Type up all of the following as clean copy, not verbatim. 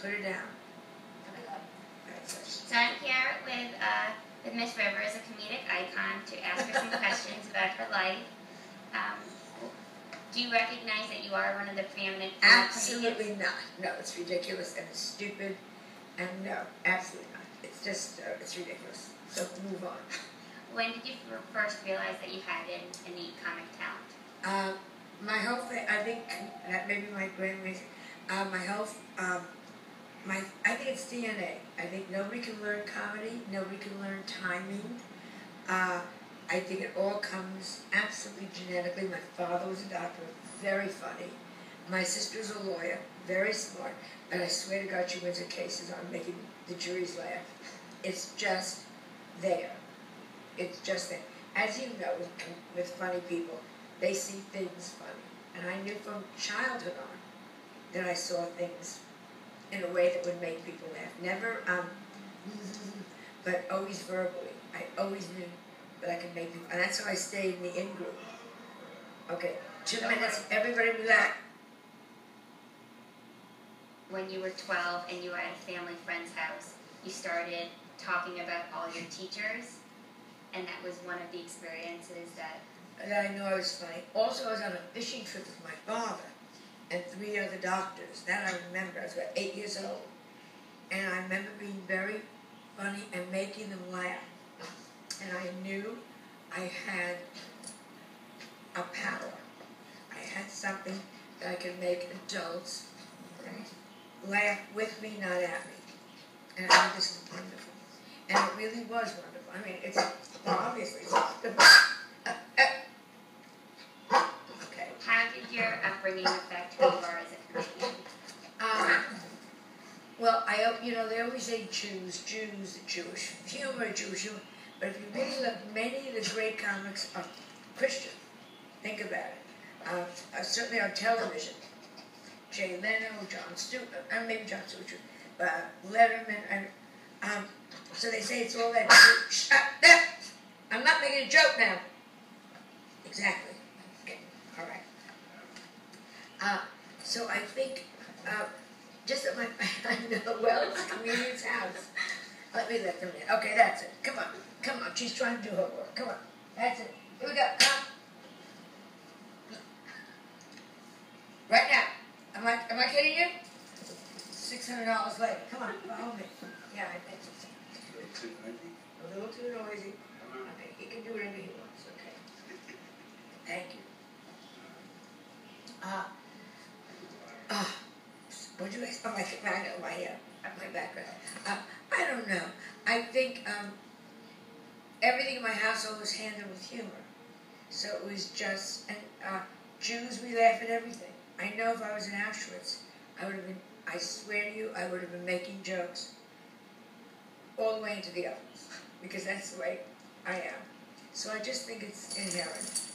Put it down. So I'm here with Miss Rivers, a comedic icon, to ask her some questions about her life. Do you recognize that you are one of the preeminent Absolutely not. No, it's ridiculous and it's stupid. And no, absolutely not. It's just, it's ridiculous. So move on. When did you first realize that you had an innate comic talent? My whole thing, I think, maybe my grandma, my whole, I think it's DNA. I think nobody can learn comedy. Nobody can learn timing. I think it all comes absolutely genetically. My father was a doctor, very funny. My sister's a lawyer, very smart. And I swear to God, she wins her cases on making the juries laugh. It's just there. It's just there. As you know, with funny people, they see things funny. And I knew from childhood on that I saw things in a way that would make people laugh. Never, but always verbally. I always knew that I could make people, and that's how I stayed in the in-group. Okay, 2 minutes, everybody relax. When you were 12 and you were at a family friend's house, you started talking about all your teachers, and that was one of the experiences that I knew I was funny. Also, I was on a fishing trip with my father and 3 other doctors. That I remember. I was about 8 years old. And I remember being very funny and making them laugh. And I knew I had a power. I had something that I could make adults laugh with me, not at me. And I think this is wonderful. And it really was wonderful. I mean, it's, well, obviously, it's wonderful. Okay. How did your upbringing affect who you are as a comedian? Well, they always say Jews, Jewish humor, Jewish humor. But if you really look, many of the great comics are Christian. Think about it. Certainly on television. Jay Leno, Jon Stewart, maybe Jon Stewart, Letterman, and so they say it's all that. I'm not making a joke now. Exactly. Okay. All right. So I think just at my, I know, well, it's a comedian's house. Let me let them in. Okay, that's it. Come on. Come on. She's trying to do her work. Come on. That's it. Here we go. Come. Right now. Am I kidding you? $600 later. Come on. Follow me. Yeah, I think so. A little too noisy. Okay. He can do whatever he wants. Okay. Thank you. What do you expect? My background. I don't know. I think everything in my household was handled with humor. So it was just, and Jews, we laugh at everything. I know if I was in Auschwitz, I would have been, I swear to you, I would have been making jokes all the way into the ovens, because that's the way I am. So I just think it's inherent.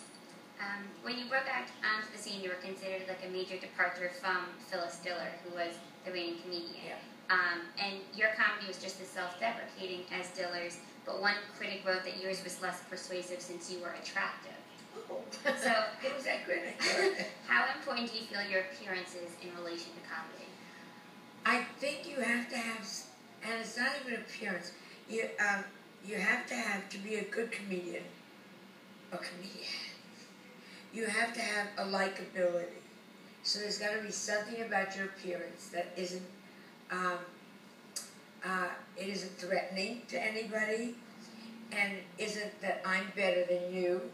When you broke out onto the scene, you were considered like a major departure from Phyllis Diller, who was the reigning comedian. Yeah. And your comedy was just as self-deprecating as Diller's, but one critic wrote that yours was less persuasive since you were attractive. Oh. So, it was that critic. How important do you feel your appearance is in relation to comedy? I think you have to have, and it's not even appearance, you have to have, to be a good comedian, you have to have a likability. So there's got to be something about your appearance that isn't, it isn't threatening to anybody, and isn't that I'm better than you,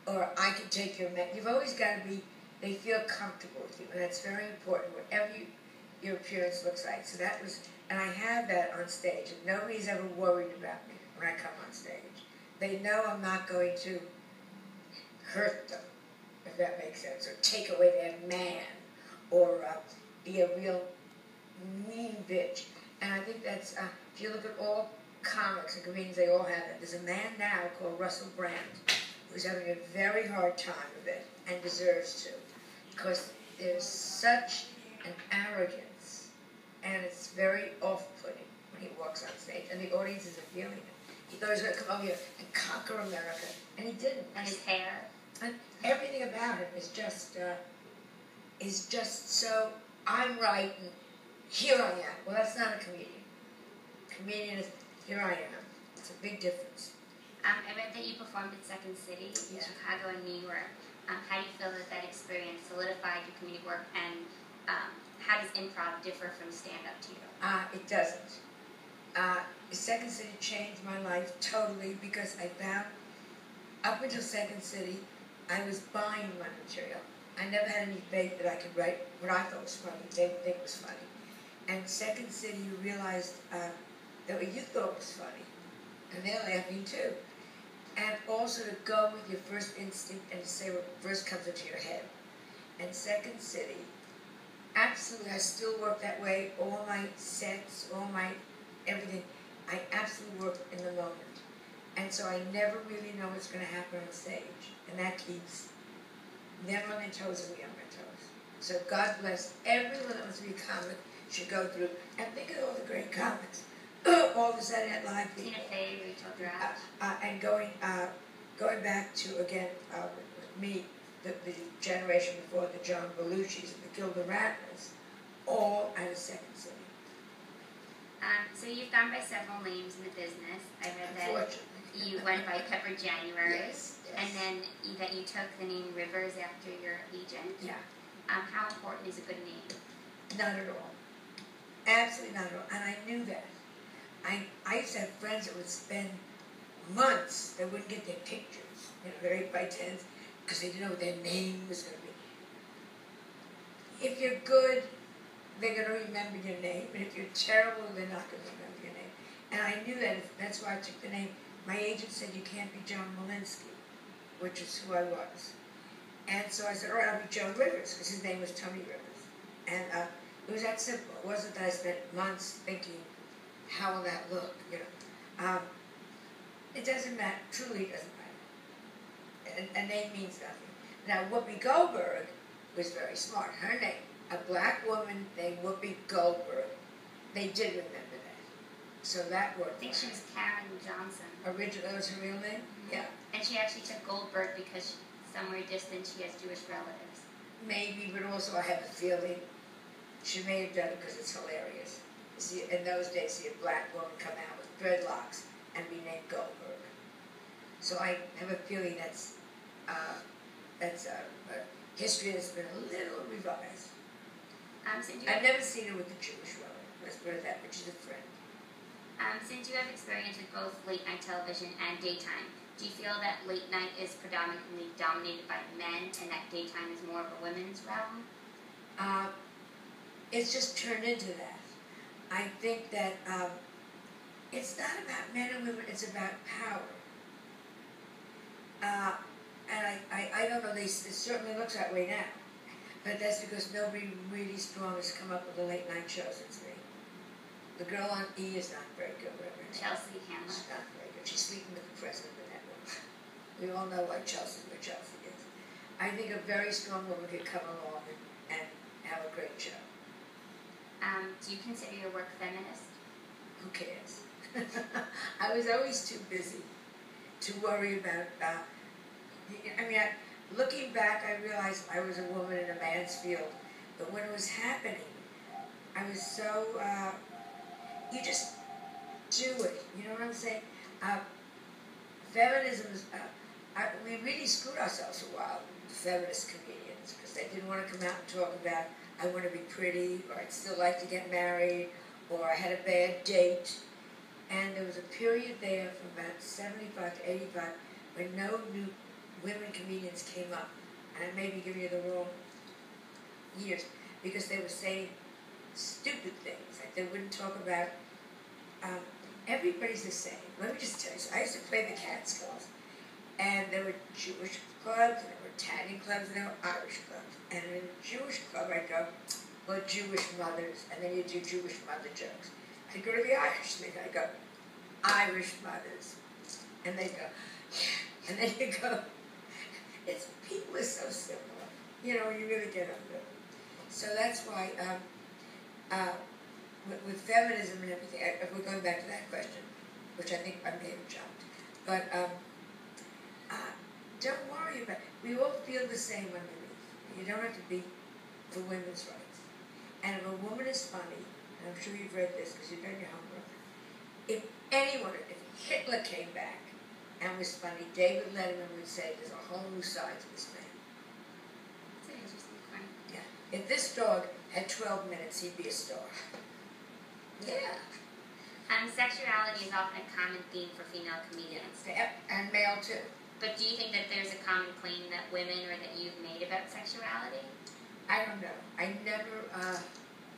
or I can take your man. You've always got to be, they feel comfortable with you, and that's very important, whatever your appearance looks like. So that was, and I have that on stage, and nobody's ever worried about me when I come on stage. They know I'm not going to hurt them, if that makes sense, or take away their man, or be a real mean bitch. And I think that's, if you look at all comics and comedians, they all have it. There's a man now called Russell Brand who's having a very hard time of it, and deserves to, because there's such an arrogance, and it's very off-putting when he walks on stage, and the audiences are feeling it. He thought he was going to come over here and conquer America, and he didn't. And his hair. And everything about him is just so, I'm right, and here I am. Well, that's not a comedian. Comedian is, here I am. It's a big difference. I read that you performed at Second City in Chicago and New York. How do you feel that that experience solidified your comedic work, and how does improv differ from stand-up to you? It doesn't. Second City changed my life totally because I found, up until Second City, I was buying my material. I never had any faith that I could write what I thought was funny. They would think was funny. And Second City, you realized that what you thought was funny, and they're laughing too. And also to go with your first instinct and to say what first comes into your head. And Second City, absolutely, I still work that way. All my sets, all my everything, I absolutely work in the moment. And so I never really know what's going to happen on stage. And that keeps them on their toes and me on my toes. So God bless everyone that wants to be a comic should go through. And think of all the great comics. All the Saturday Night Live people. Tina Fey, Rachel Dratch. And going back to, again, with me, the generation before, the John Belushis and the Gilda Radners, all out of Second City. So you've gone by several names in the business. I read that you went by Pepper January, yes. And then that you took the name Rivers after your agent. Yeah. How important is a good name? Not at all. Absolutely not at all. And I knew that. I used to have friends that would spend months, they wouldn't get their pictures, their 8x10s, because they didn't know what their name was going to be. If you're good, they're going to remember your name, and if you're terrible, they're not going to remember your name. And I knew that. That's why I took the name. My agent said, you can't be Joan Malinsky, which is who I was. And so I said, all right, I'll be Joan Rivers, because his name was Tony Rivers. And it was that simple. It wasn't that I spent months thinking, how will that look? It doesn't matter. Truly, it doesn't matter. A name means nothing. Now, Whoopi Goldberg was very smart. Her name, a black woman named Whoopi Goldberg. They did remember that. So that worked. I think she was Karen Johnson. Original, that was her real name? Mm-hmm. Yeah. And she actually took Goldberg because somewhere distant she has Jewish relatives. Maybe, but also I have a feeling she may have done it because it's hilarious. See, in those days, see a black woman come out with dreadlocks and be named Goldberg. So I have a feeling that's history that's been a little revised. I've never seen her with the Jewish relative. Let's put it that way. She's a friend. Since you have experience with both late night television and daytime, do you feel that late night is predominantly dominated by men and that daytime is more of a women's realm? It's just turned into that. I think that it's not about men and women, it's about power. And I don't know, it certainly looks that way now. But that's because nobody really strong has come up with a late night show since me. The girl on E is not very good. Chelsea Handler. She's not very good. She's sleeping with the president of the network. We all know why Chelsea's where Chelsea is. I think a very strong woman could come along and have a great show. Do you consider your work feminist? Who cares? I was always too busy to worry about, looking back, I realized I was a woman in a man's field. But when it was happening, I was so, you just do it. You know what I'm saying? Feminism is, we really screwed ourselves a while, the feminist comedians, because they didn't want to come out and talk about, I want to be pretty, or I'd still like to get married, or I had a bad date. And there was a period there from about 75 to 85 when no new women comedians came up. And I may be giving you the wrong years, because they were saying stupid things. Like they wouldn't talk about, everybody's the same. Let me just tell you, so I used to play the Catskills, and there were Jewish clubs, and there were Italian clubs, and there were Irish clubs. And in a Jewish club, I'd go, well, Jewish mothers, and then you do Jewish mother jokes. I'd go to the Irish thing, I'd go, Irish mothers. And they'd go, yeah. And then you go, people are so similar. You really get under it. So that's why, with feminism and everything, if we're going back to that question, which I think I may have jumped, but don't worry about it. We all feel the same when we leave. You don't have to be for women's rights. And if a woman is funny, and I'm sure you've read this because you've done your homework, if Hitler came back and was funny, David Letterman would say there's a whole new side to this man. That's an interesting point. Yeah. If this dog had 12 minutes, he'd be a star. Yeah. Sexuality is often a common theme for female comedians. Yeah. And male too. But do you think that there's a common claim that women or that you've made about sexuality? I don't know. I never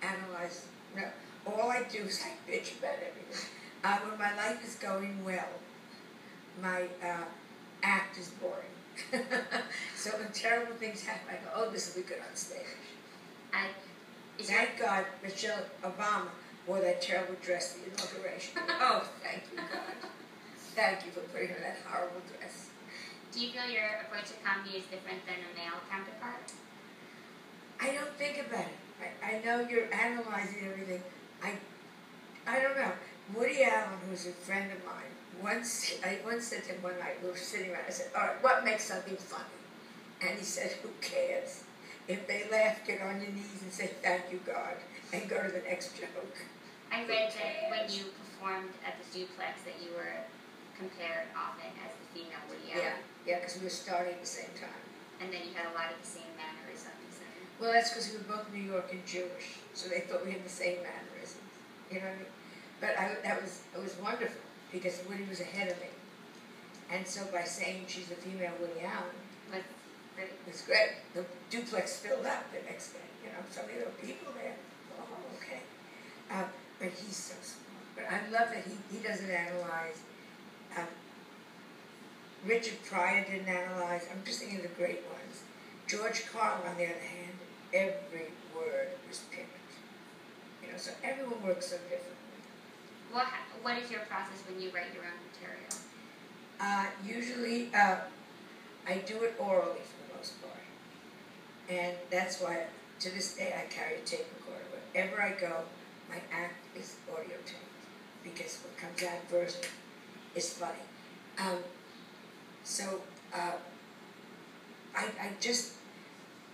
analyze. No. All I do is I bitch about everything. When my life is going well, my act is boring. So when terrible things happen, I go, oh, this will be good on stage. Thank God Michelle Obama wore that terrible dress at the inauguration. Oh, thank you, God. Thank you for putting her in that horrible dress. Do you feel your approach to comedy is different than a male counterpart? I don't think about it. I know you're analyzing everything. I don't know. Woody Allen, who's a friend of mine, I once said to him one night, we were sitting around, I said, all right, what makes something funny? And he said, who cares? If they laugh, get on your knees and say, thank you, God, and go to the next joke. I read that when you performed at the Duplex that you were compared often as the female Woody Allen. Yeah, because we were starting at the same time. And then you had a lot of the same mannerisms. Well, that's because we were both New York and Jewish, so they thought we had the same mannerisms. You know what I mean? But it was wonderful because Woody was ahead of me, and so by saying she's a female Woody Allen, it was great. The Duplex filled up the next day. You know, so many little people there. Oh, okay. But he's so smart. But I love that he doesn't analyze. Richard Pryor didn't analyze. I'm just thinking of the great ones. George Carlin, on the other hand, every word was picked. You know, so everyone works so differently. What is your process when you write your own material? Usually, I do it orally for the most part. And that's why, to this day, I carry a tape recorder. Wherever I go, my act is audio taped. Because what comes out first is funny.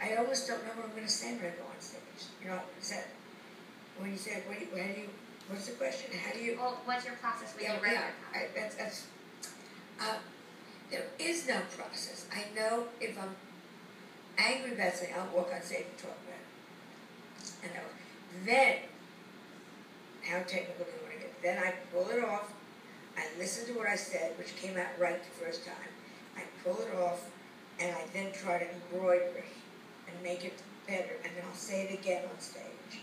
I almost don't know what I'm going to say when I go on stage. You know, is that, when you say, what's the question? How do you... Well, what's your process when you write your comedy? There is no process. I know if I'm angry about something, I'll walk on stage and talk about it. And then, how technical do you want to get? Then I pull it off. I listen to what I said, which came out right the first time. I pull it off, and I then try to embroider it and make it better. And then I'll say it again on stage.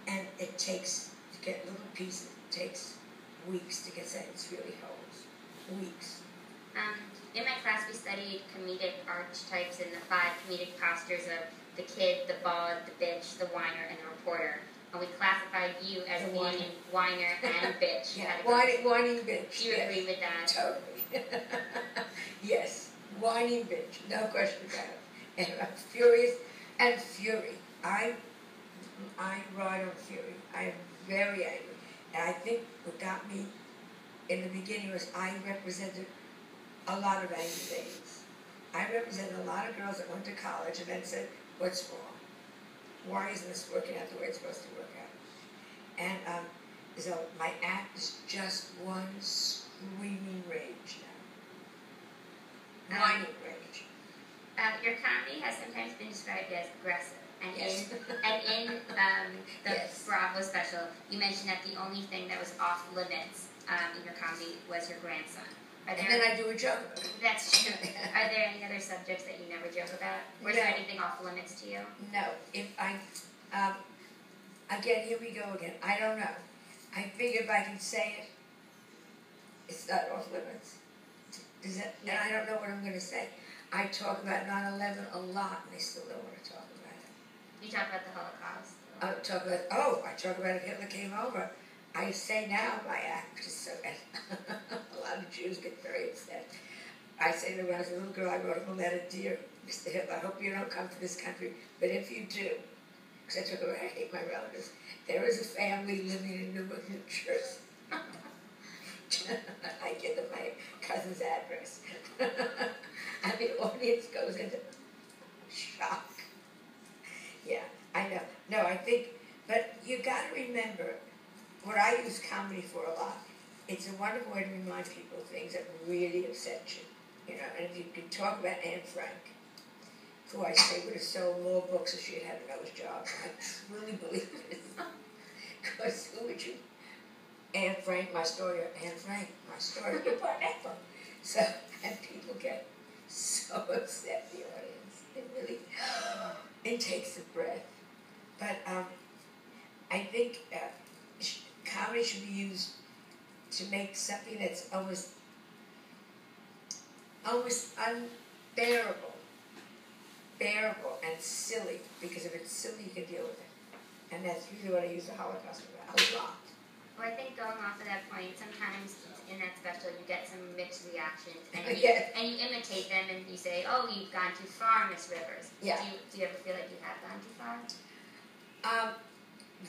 And it takes, to get little pieces, it takes weeks to get sentences really holds. Weeks. In my class, we studied comedic archetypes and the 5 comedic postures of the kid, the bawd, the bitch, the whiner, and the reporter. And we classified you as being whiner and bitch. Yeah, whining bitch. Do you agree with that? Totally. Yes, whining bitch, no question about it. And I'm furious, and fury. I ride on fury. I am very angry. And I think what got me in the beginning was I represented a lot of angry ladies. I represented a lot of girls that went to college and then said, what's wrong? Why isn't this working out the way it's supposed to work out? And so my act is just one screaming rage now. Whining rage. Your comedy has sometimes been described as aggressive. And yes. in the yes. Bravo special, you mentioned that the only thing that was off limits in your comedy was your grandson. And then I do a joke about it. That's true. Are there any other subjects that you never joke about? Or is there anything off limits to you? No. If I, again, here we go again. I don't know. I figure if I can say it, it's not off limits. Is that? And I don't know what I'm going to say. I talk about 9/11 a lot, and I still don't want to talk about it. You talk about the Holocaust. I talk about if Hitler came over. I say now my act is so bad. A lot of Jews get very upset. I say to them, when I was a little girl, I wrote him a letter, dear Mr. Hitler, I hope you don't come to this country, but if you do, because I took over, I hate my relatives, there is a family living in Newark, New Jersey. I give them my cousin's address. And the audience goes into shock. Yeah, I know. No, I think, but you got to remember, what I use comedy for a lot. It's a wonderful way to remind people of things that really upset you. You know, and if you could talk about Anne Frank, who I say would have sold more books if she had had another job. I truly believe it. Because who would you? Anne Frank, my story. Anne Frank, my story. You're part ever. So, and people get so upset, the audience. It really, it takes a breath. But I think comedy should be used to make something that's almost bearable and silly, because if it's silly, you can deal with it. And that's really what I use the Holocaust about, a lot. Well, I think going off of that point, sometimes in that special you get some mixed reactions, and you imitate them, and you say, oh, you've gone too far, Miss Rivers. Yeah. Do you ever feel like you have gone too far?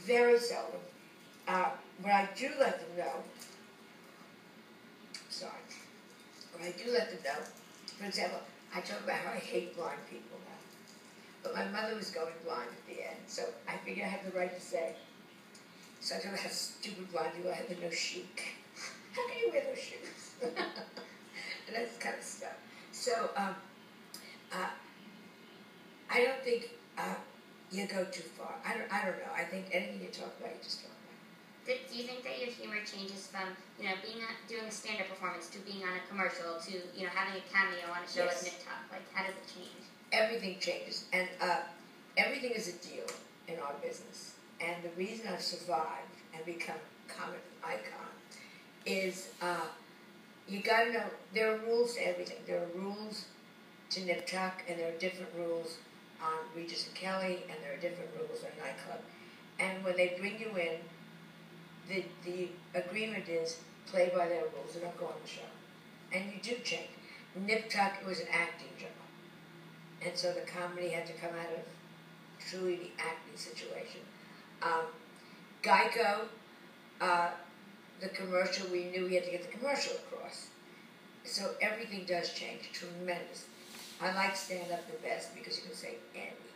Very seldom. But I do let them know, but I do let them know, for example, I talk about how I hate blind people now. But my mother was going blind at the end, so I figured I had the right to say. So I talk about how stupid blind people have no chic. How can you wear those shoes? And that's kind of stuff. So I don't think you go too far. I don't know. I think anything you talk about, you just talk about. Do you think that your humor changes from, doing a stand-up performance to being on a commercial to, having a cameo on a show like Nip Tuck? Like, how does it change? Everything changes, and everything is a deal in our business. And the reason I've survived and become a comic icon is you got to know there are rules to everything. There are rules to Nip Tuck, and there are different rules on Regis and Kelly, and there are different rules on Nightclub. And when they bring you in, the agreement is play by their rules and don't go on the show. And you do change. Nip Tuck was an acting job. And so the comedy had to come out of truly the acting situation. Geico, the commercial, we knew we had to get the commercial across. So everything does change, tremendous. I like stand-up the best because you can say anything.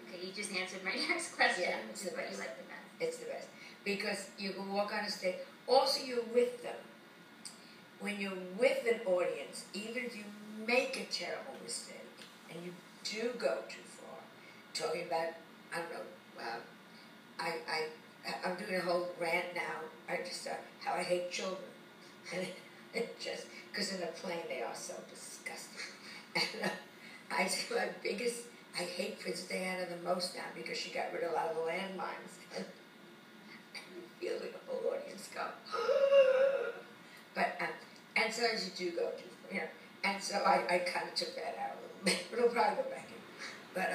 Okay, you just answered my next question. Yeah, which is what you like the best. It's the best. Because you can walk on a stage. Also, you're with them. When you're with an audience, even if you make a terrible mistake, and you do go too far, talking about, I don't know, I'm doing a whole rant now, how I hate children. And it just, because in the plane they are so disgusting. And I say I hate Princess Diana the most now because she got rid of a lot of the landmines. And you feel the whole audience go, but, and sometimes you do go too, and so I kind of took that out a little bit, but it'll probably go back in. But,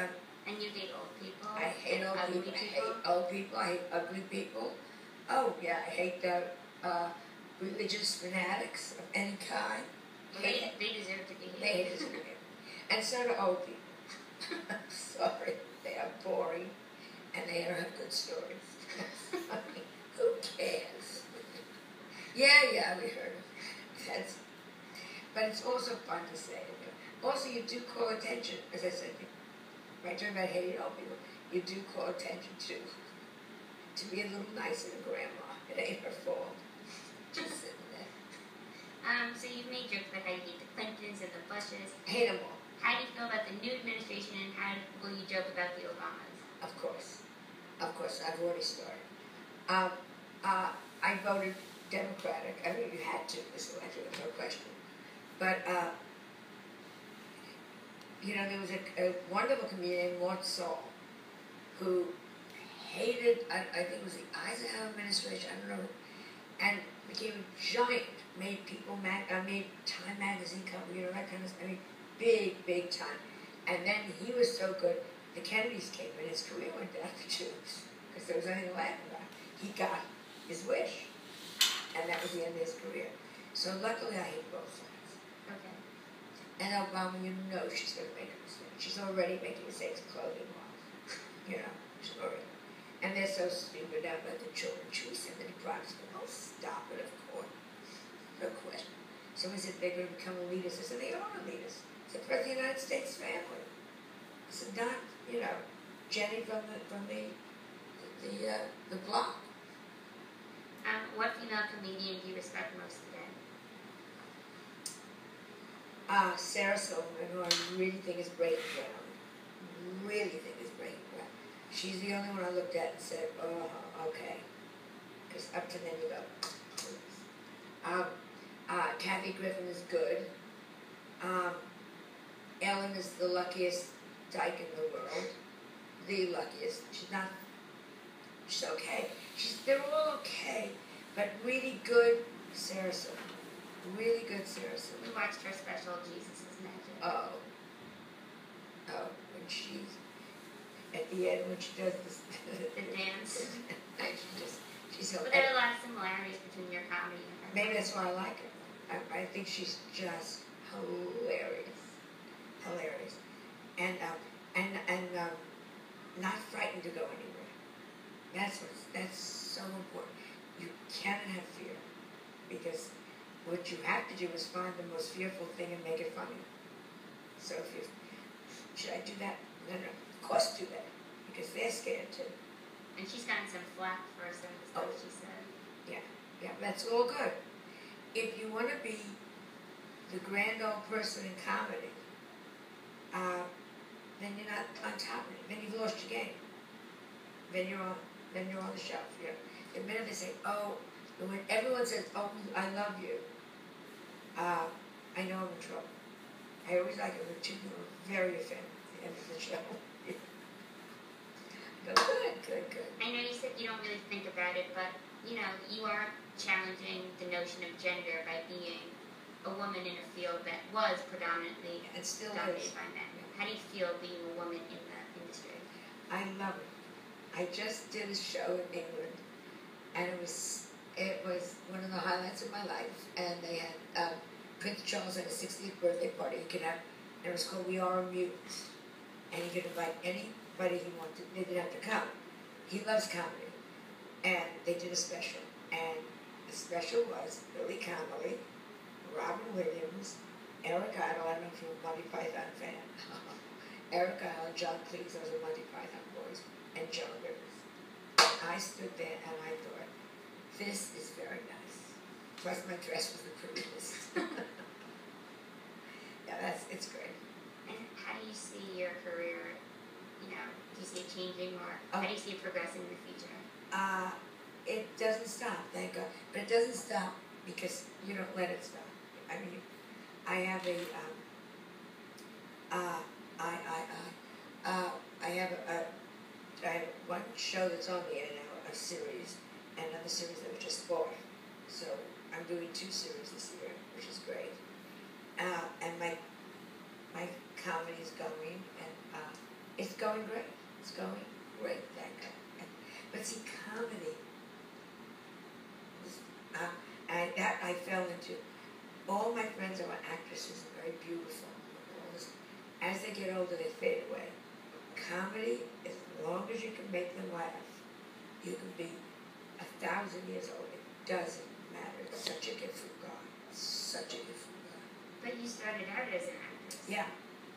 and you hate old people? I hate old people. I hate old people. I hate ugly people. Oh, yeah, I hate religious fanatics of any kind. Well, they deserve to be hated. They deserve to be hated. And so do old people. I'm sorry. They are boring, and they don't have good stories. Who cares? Yeah, we heard it. But it's also fun to say. Also, you do call attention, as I said, when I talk about hating old people, you do call attention to be a little nicer than Grandma. It ain't her fault. Just sitting there. So you've made jokes about how you hate the Clintons and the Bushes. Hate them all. How do you feel about the new administration, and how will you joke about the Obamas? Of course, I've already started. I voted Democratic. I mean, you had to this election, there's no question. But, there was a wonderful comedian named Mort Saul who hated, I think it was the Eisenhower administration, I don't know, and became a giant, made people mad, made Time Magazine cover, that kind of stuff. I mean, big time. And then he was so good, the Kennedys came and his career went down the tubes because there was nothing to laugh about. He got his wish, and that was the end of his career. So luckily I hate both sides. Okay. And Obama, she's going to make a mistake. She's already making mistakes clothing-wise. She's already. And they're so stupid now about the children choice and the products. Oh, stop it, of course. No question. Someone said they're going to become elitists. I said they are elitists. It's the President of the United States family. It's not, Jenny from the block. What female comedian do you respect most today? Sarah Silverman, who I really think is breaking ground. Really think is breaking ground. She's the only one I looked at and said, oh, okay. Because up to then you go. Kathy Griffin is good. Ellen is the luckiest dyke in the world. The luckiest. She's okay. They're all okay. But really good Sarah Silverman. Really good Sarah Silverman. We watched her special, Jesus is Magic. Oh, when she's at the end, when she does this, the dance. she's so. But there are a lot of similarities between your comedy and her. Maybe that's why I like her. I think she's just hilarious, and not frightened to go anywhere. That's so important. You cannot have fear, because what you have to do is find the most fearful thing and make it funny. So should I do that? No, of course do that, because they're scared too. And she's gotten some flack for some of the stuff she said. Yeah, that's all good. If you want to be the grand old person in comedy, then you're not on top of it. Then you've lost your game. Then you're on the shelf. The minute they say, oh, when everyone says, oh, I love you, I know I'm in trouble. I always like it when two people are very offended at the end of the show. Good. I know you said you don't really think about it, but, you are challenging the notion of gender by being a woman in a field that was predominantly dominated by men. How do you feel being a woman in the industry? I love it. I just did a show in England, and it was one of the highlights of my life. And they had Prince Charles had a 60th birthday party. And it was called We Are Mutants, and he could invite anybody he wanted. They didn't have to come. He loves comedy, and they did a special. And the special was Billy Connolly, Robin Williams, Eric Idle. I don't know if you're a Monty Python fan. Eric Idle, John Cleese, those are Monty Python boys, and Joan Rivers. I stood there and I thought, this is very nice. Plus my dress was the prettiest. Yeah, it's great. And how do you see your career, do you see it changing, or how do you see it progressing in the future? It doesn't stop, thank God. But it doesn't stop because you don't let it stop. I mean, I have I have one show that's on the air now, a series, and another series that was just bought. So I'm doing 2 series this year, which is great. And my comedy is going, and it's going great. It's going great, thank God. But see, comedy, I fell into. All my friends are actresses and very beautiful. As they get older, they fade away. Comedy, as long as you can make them laugh, you can be 1,000 years old. It doesn't matter. It's such a gift from God. Such a gift from God. But you started out as an actress. Yeah.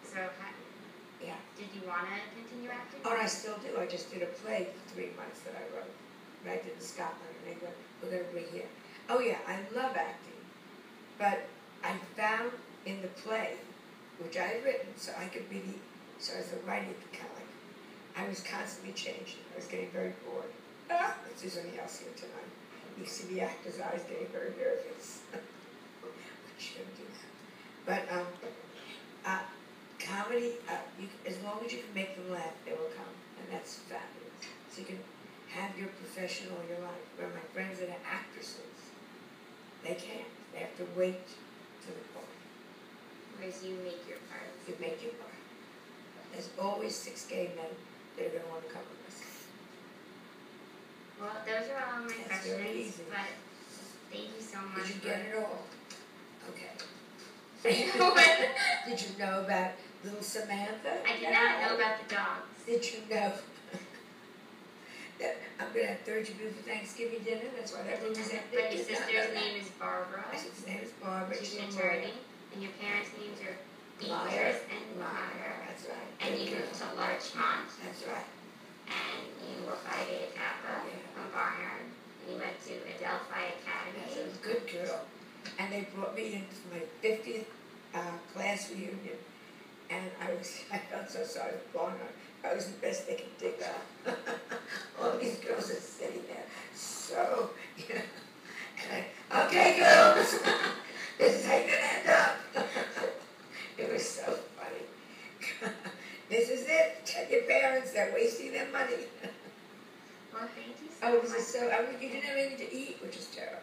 So did you want to continue acting? Oh, and I still do. I just did a play for 3 months that I wrote. I did in Scotland, and England. We're going to bring here. Oh yeah, I love acting. But I found in the play, which I had written, so I could be so as a writing colleague, I was constantly changing. I was getting very bored. There's something else here tonight. You see the actor's eyes getting very nervous. What you gonna do now? But comedy, as long as you can make them laugh, they will come, and that's fabulous. So you can have your professional in your life. Where my friends that are actresses, they can't. They have to wait to the part. Whereas you make your part. You make your part. There's always 6 gay men that are going to want to come with us. Well, those are all my That's questions. very easy. But thank you so much. Did you get it all? Okay. Did Did you know about little Samantha? I did not know about the dogs. Did you know that I'm going to have 3rd degree for Thanksgiving dinner? That's what everyone's saying. But your sister's name is Barbara. My sister's name is Barbara. She's an attorney. And your parents' names are Beavers and Meyer. That's right. And you moved to Larchmont. That's right. And you were 5A at Kappa from Barnard. And you went to Adelphi they brought me in for my 50th class reunion, and I felt so sorry for Barnard. I was the best they could dig up. All these girls are sitting there, so, you know, and okay, girls, this is how you're going to end up. It was so funny. This is it. Tell your parents they're wasting their money. Well, thank you so Oh, much. this is so, you didn't have anything to eat, which is terrible.